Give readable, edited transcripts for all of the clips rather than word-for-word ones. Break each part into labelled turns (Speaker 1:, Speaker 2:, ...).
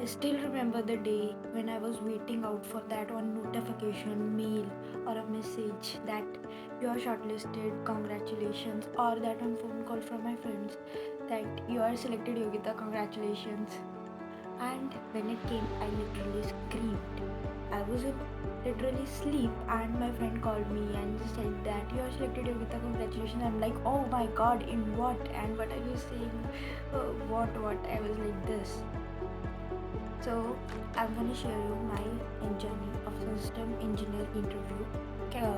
Speaker 1: I still remember the day when I was waiting out for that one notification, mail, or a message that you are shortlisted, congratulations, or that one phone call from my friends that you are selected, Yogita, congratulations. And when it came, I literally screamed. I was in literally sleep, and my friend called me and said that you are selected, Yogita, congratulations. I'm like, oh my god, in what? And what are you saying? What? I was like this. So I'm gonna share you my journey of system engineer interview,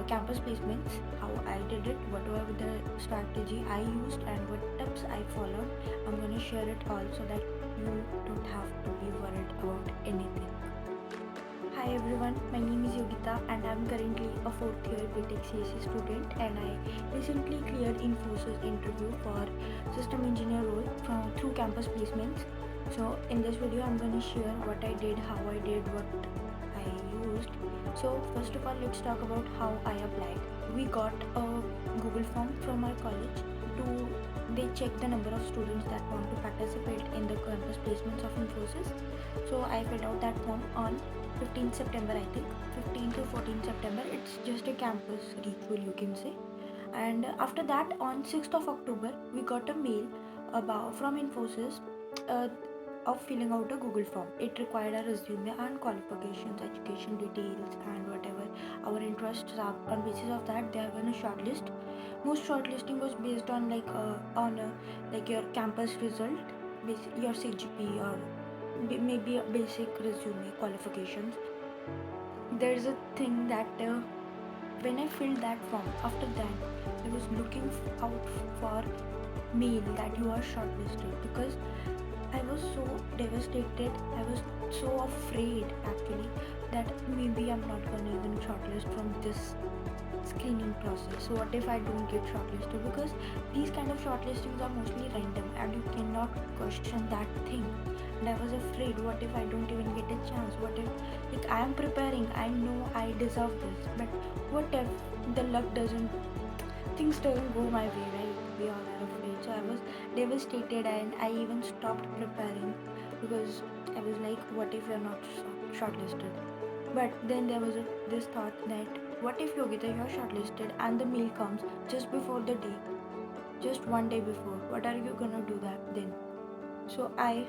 Speaker 1: campus placements, how I did it, what were the strategy I used, and what tips I followed. I'm gonna share it all so that you don't have to be worried about anything. Hi everyone, my name is Yogita and I'm currently a 4th year BTech CSE student, and I recently cleared Infosys interview for system engineer role through campus placements. So in this video I'm going to share what I did, how I did, what I used. So first of all, let's talk about how I applied. We got a Google form from our college to they check the number of students that want to participate in the campus placements of Infosys. So I filled out that form on 15th September, I think 15 to 14th September. It's just a campus ritual, you can say. And after that, on 6th of October, we got a mail about from Infosys uh, of filling out a Google form. It required a resume and qualifications, education details, and whatever our interests are. On basis of that, they are gonna shortlist. Most shortlisting was based on like your campus result, your CGP, or maybe a basic resume qualifications. There's a thing that when I filled that form, after that I was looking out for mail that you are shortlisted, because I was so devastated. I was so afraid actually that maybe I'm not gonna even shortlist from this screening process. So what if I don't get shortlisted? Because these kind of shortlistings are mostly random and you cannot question that thing. And I was afraid, what if I don't even get a chance? What if, like, I am preparing, I know I deserve this, but what if the luck doesn't, things doesn't go my way, right? We all are afraid. So I was devastated and I even stopped preparing because I was like, what if you're not shortlisted? But then there was this thought that what if, Yogita, you're shortlisted and the mail comes just before the day, just one day before? What are you gonna do that then? So I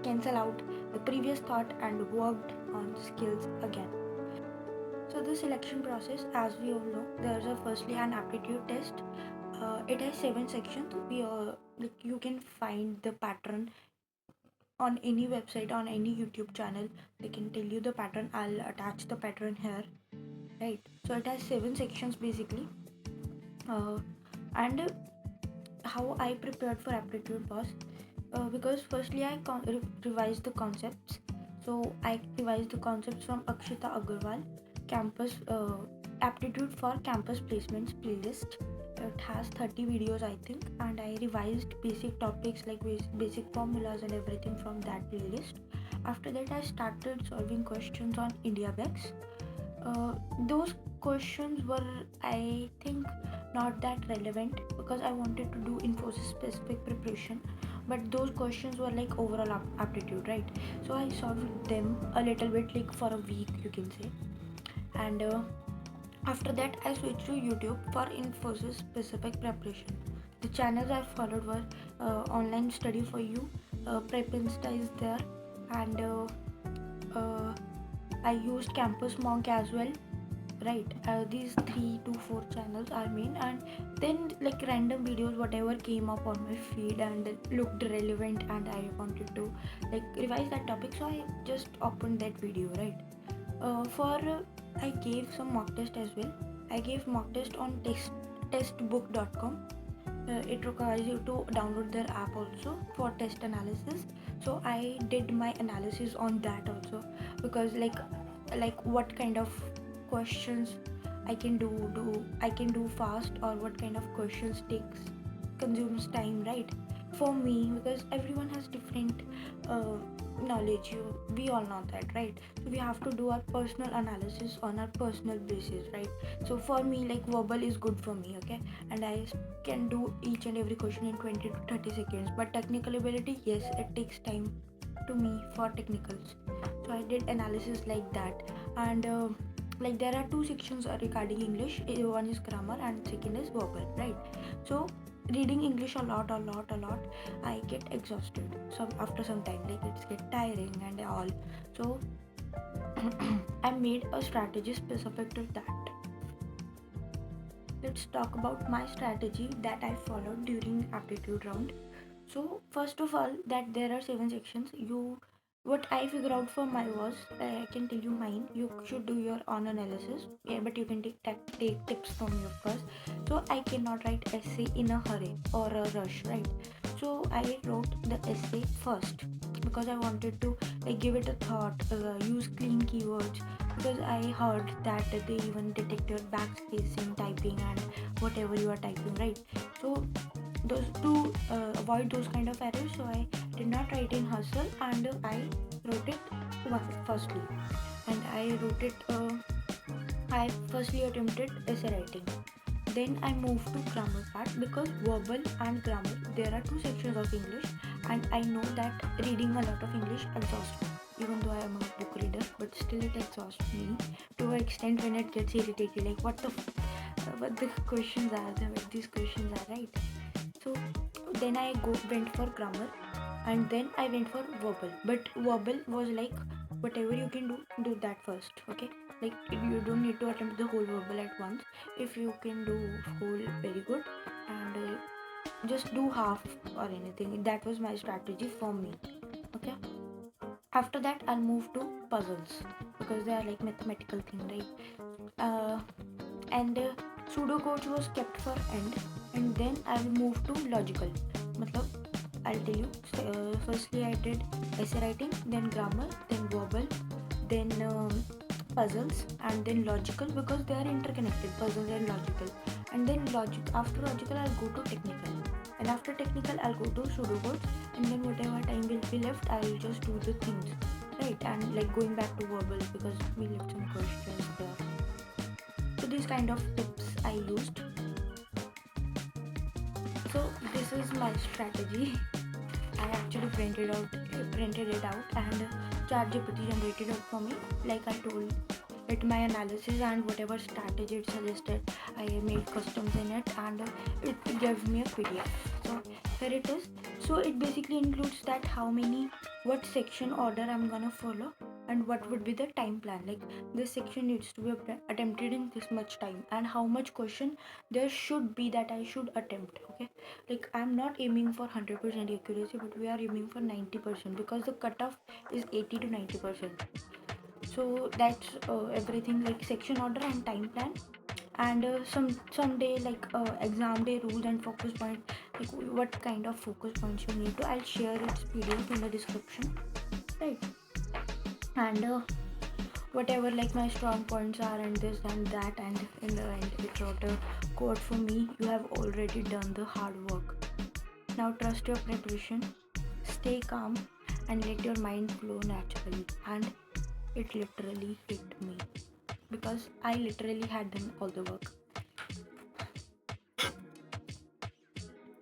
Speaker 1: cancel out the previous thought and worked on skills again. So the selection process, as we all know, there's a firstly an aptitude test. It has 7 sections. Like you can find the pattern on any website, on any YouTube channel. They can tell you the pattern. I'll attach the pattern here, right? So it has 7 sections basically. And how I prepared for aptitude was because firstly I revised the concepts. So I revised the concepts from Akshita Agarwal, campus aptitude for campus placements playlist. It has 30 videos I think, and I revised basic topics like basic formulas and everything from that playlist. After that, I started solving questions on IndiaBex. Those questions were, I think, not that relevant because I wanted to do Infosys specific preparation, but those questions were like overall aptitude, right? So I solved them a little bit, like for a week, you can say. And after that, I switched to YouTube for Infosys specific preparation. The channels I followed were Online Study for You, Prep Insta is there, and I used Campus Monk as well, right? These 3 to 4 channels are main, and then like random videos whatever came up on my feed and looked relevant and I wanted to like revise that topic, so I just opened that video, right? For I gave some mock test as well. I gave mock test on testbook.com. It requires you to download their app also for test analysis. So I did my analysis on that also, because like what kind of questions I can do fast, or what kind of questions consumes time, right? For me, because everyone has different uh, knowledge, we all know that, right? So we have to do our personal analysis on our personal basis, right? So for me, like verbal is good for me, okay, and I can do each and every question in 20 to 30 seconds. But technical ability, yes, it takes time. to me for technicals. So I did analysis like that, and like there are two sections regarding English. One is grammar and second is verbal, right? So reading English a lot, I get exhausted. So after some time, like it's get tiring and all. So I made a strategy specific to that. Let's talk about my strategy that I followed during aptitude round. So first of all, that there are 7 sections. What I figured out for my was, I can tell you mine. You should do your own analysis, yeah, but you can take tips from your first. So I cannot write essay in a hurry or a rush, right? So I wrote the essay first because I wanted to give it a thought, use clean keywords, because I heard that they even detect your backspacing, typing, and whatever you are typing, right? So those to avoid those kind of errors, so I did not write in hustle, and I wrote it firstly, and I firstly attempted essay writing. Then I moved to grammar part because verbal and grammar, there are 2 sections of English, and I know that reading a lot of English exhausts me. Even though I am a book reader, but still it exhausts me to an extent when it gets irritated. Like what the questions are, what these questions are, right? So then I went for grammar, and then I went for verbal. But verbal was like whatever you can do that first, okay? Like you don't need to attempt the whole verbal at once. If you can do whole, very good, and just do half or anything. That was my strategy for me, okay? After that, I'll move to puzzles because they are like mathematical thing, right? And pseudocodes was kept for end, and then I'll move to logical. Matlab, I'll tell you. Firstly, I did essay writing, then grammar, then verbal, then puzzles, and then logical because they are interconnected. Puzzles and logical, and then logic. After logical, I'll go to technical, and after technical, I'll go to pseudocodes, and then whatever time will be left, I'll just do the things, right? And like going back to verbal because we left some questions there. So these kind of tips I used. So this is my strategy. I actually printed it out, and ChatGPT generated it for me. Like I told it my analysis and whatever strategy it suggested, I made customs in it, and it gave me a PDF. So here it is. So it basically includes that what section order I'm gonna follow, and what would be the time plan. Like this section needs to be attempted in this much time, and how much question there should be that I should attempt. Okay, like I'm not aiming for 100% accuracy, but we are aiming for 90% because the cutoff is 80 to 90%. So that's everything, like section order and time plan, and someday like exam day rules and focus point, like what kind of focus points you need to, I'll share its PDF in the description, right? And whatever like my strong points are, and this and that, and in the end it wrote a quote for me: you have already done the hard work, now trust your preparation, stay calm, and let your mind flow naturally. And it literally hit me because I literally had done all the work.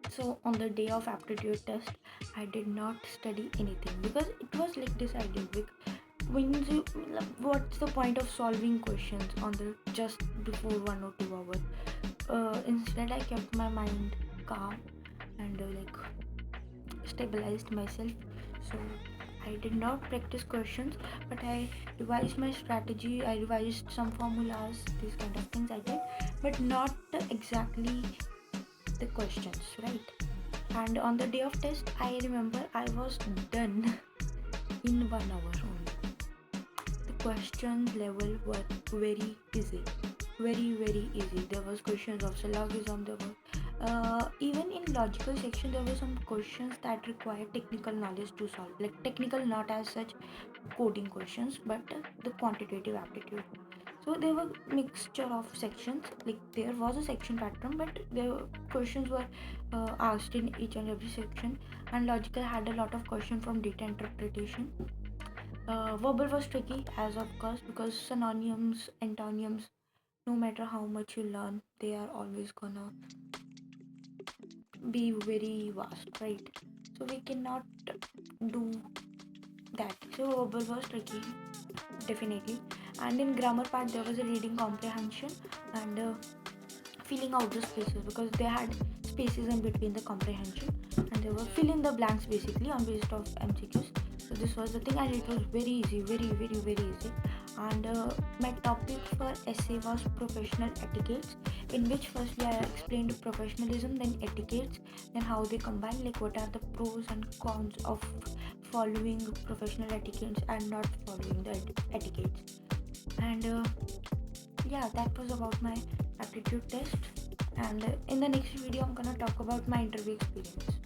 Speaker 1: So on the day of aptitude test, I did not study anything because it was like decided. When you, what's the point of solving questions on the just before 1 or 2 hours? Instead, I kept my mind calm and like stabilized myself. So I did not practice questions, but I revised my strategy. I revised some formulas, these kind of things I did, but not exactly the questions, right? And on the day of test, I remember I was done in 1 hour only. The question level were very easy, very easy. There was questions of syllogism. There were even in logical section there were some questions that required technical knowledge to solve. Like technical, not as such coding questions, but the quantitative aptitude. So there were mixture of sections, like there was a section pattern, but the questions were asked in each and every section. And logical had a lot of questions from data interpretation. Verbal was tricky, as of course, because synonyms, antonyms, no matter how much you learn, they are always gonna be very vast, right? So we cannot do that. So verbal was tricky, definitely. And in grammar part there was a reading comprehension and filling out the spaces, because they had spaces in between the comprehension and they were filling the blanks basically on based of MCQs. So this was the thing, and it was very easy, very easy. And my topic for essay was professional etiquettes, in which firstly I explained professionalism, then etiquettes, then how they combine, like what are the pros and cons of following professional etiquettes and not following the etiquettes. And yeah, that was about my aptitude test. And in the next video I'm gonna talk about my interview experience.